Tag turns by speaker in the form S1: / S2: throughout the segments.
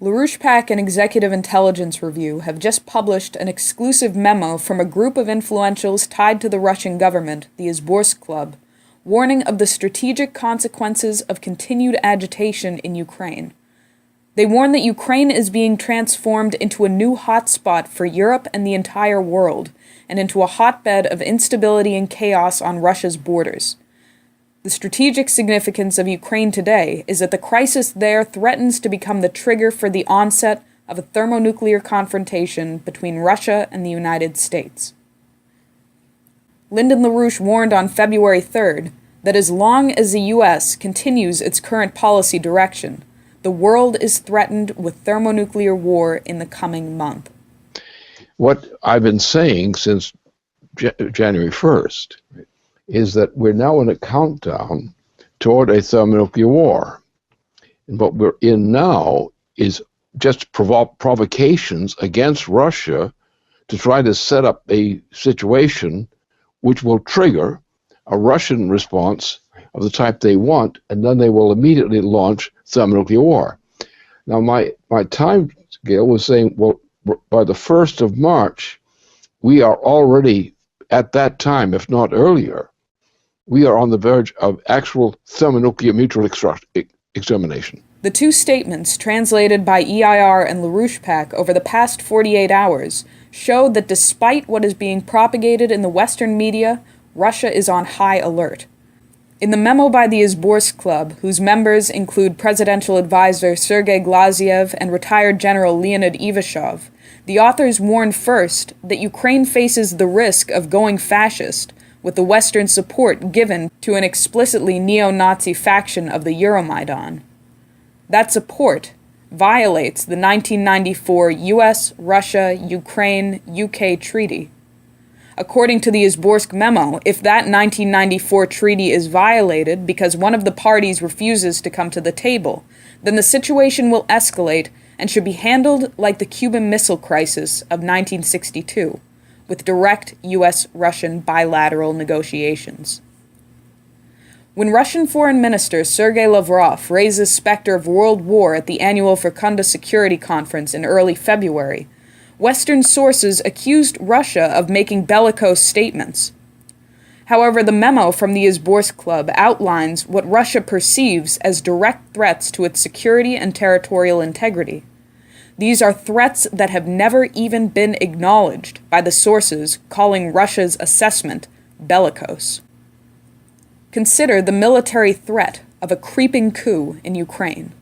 S1: LaRouche-Pac and Executive Intelligence Review have just published an exclusive memo from a group of influentials tied to the Russian government, the Izborsk Club, warning of the strategic consequences of continued agitation in Ukraine. They warn that Ukraine is being transformed into a new hotspot for Europe and the entire world, and into a hotbed of instability and chaos on Russia's borders. The strategic significance of Ukraine today is that the crisis there threatens to become the trigger for the onset of a thermonuclear confrontation between Russia and the United States. Lyndon LaRouche warned on February 3rd that as long as the U.S. continues its current policy direction, the world is threatened with thermonuclear war in the coming month.
S2: What I've been saying since January 1st is that we're now in a countdown toward a thermonuclear war. And what we're in now is just provocations against Russia to try to set up a situation which will trigger a Russian response of the type they want, and then they will immediately launch thermonuclear war. Now, my time scale was saying, well, by the 1st of March, we are already at that time, if not earlier, we are on the verge of actual thermonuclear mutual extermination.
S1: The two statements, translated by EIR and LaRouche-Pac over the past 48 hours, show that despite what is being propagated in the Western media, Russia is on high alert. In the memo by the Izborsk Club, whose members include Presidential Advisor Sergei Glaziev and retired General Leonid Ivashov, the authors warned first that Ukraine faces the risk of going fascist, with the Western support given to an explicitly neo-Nazi faction of the Euromaidan. That support violates the 1994 US, Russia, Ukraine, UK treaty. According to the Izborsk memo, if that 1994 treaty is violated because one of the parties refuses to come to the table, then the situation will escalate and should be handled like the Cuban Missile Crisis of 1962. With direct U.S.-Russian bilateral negotiations. When Russian Foreign Minister Sergei Lavrov raised the specter of world war at the annual Fecunda Security Conference in early February, Western sources accused Russia of making bellicose statements. However, the memo from the Izborsk Club outlines what Russia perceives as direct threats to its security and territorial integrity. These are threats that have never even been acknowledged by the sources calling Russia's assessment bellicose. Consider the military threat of a creeping coup in Ukraine.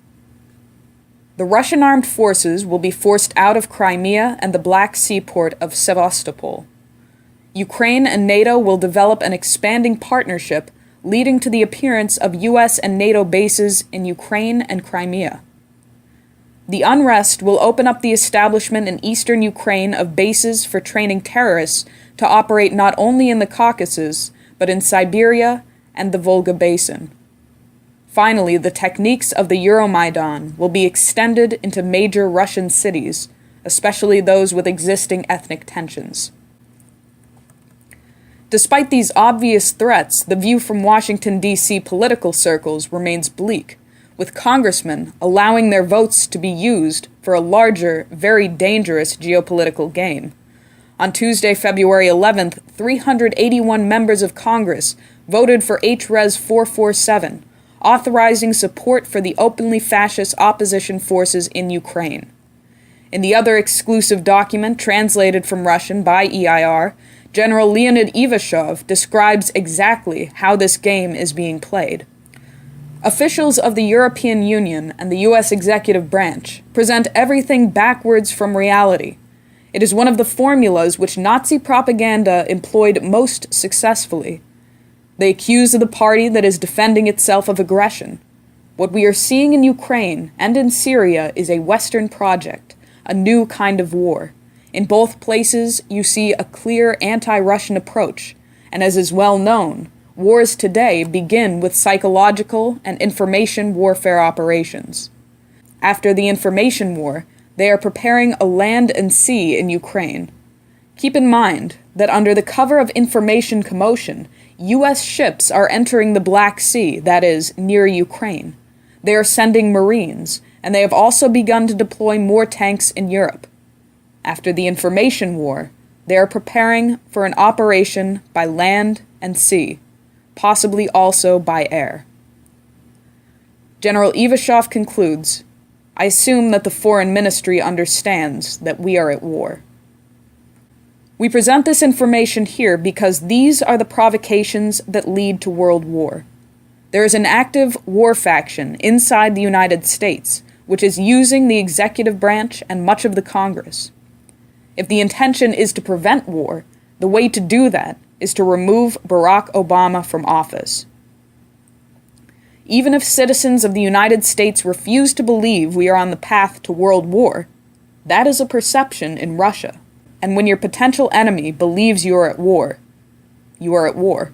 S1: The Russian armed forces will be forced out of Crimea and the Black Sea port of Sevastopol. Ukraine and NATO will develop an expanding partnership leading to the appearance of US and NATO bases in Ukraine and Crimea. The unrest will open up the establishment in eastern Ukraine of bases for training terrorists to operate not only in the Caucasus, but in Siberia and the Volga Basin. Finally, the techniques of the Euromaidan will be extended into major Russian cities, especially those with existing ethnic tensions. Despite these obvious threats, the view from Washington, D.C. political circles remains bleak, with congressmen allowing their votes to be used for a larger, very dangerous geopolitical game. On Tuesday, February 11th, 381 members of Congress voted for H-Res 447, authorizing support for the openly fascist opposition forces in Ukraine. In the other exclusive document, translated from Russian by EIR, General Leonid Ivashov describes exactly how this game is being played. Officials of the European Union and the U.S. executive branch present everything backwards from reality. It is one of the formulas which Nazi propaganda employed most successfully. They accuse the party that is defending itself of aggression. What we are seeing in Ukraine and in Syria is a Western project, a new kind of war. In both places, you see a clear anti-Russian approach, and as is well known, wars today begin with psychological and information warfare operations. After the information war, they are preparing a land and sea in Ukraine. Keep in mind that under the cover of information commotion, U.S. ships are entering the Black Sea, that is, near Ukraine. They are sending Marines, and they have also begun to deploy more tanks in Europe. After the information war, they are preparing for an operation by land and sea, possibly also by air. General Ivashov concludes, "I assume that the Foreign Ministry understands that we are at war." We present this information here because these are the provocations that lead to world war. There is an active war faction inside the United States, which is using the executive branch and much of the Congress. If the intention is to prevent war, the way to do that is to remove Barack Obama from office. Even if citizens of the United States refuse to believe we are on the path to world war, that is a perception in Russia. And when your potential enemy believes you are at war, you are at war.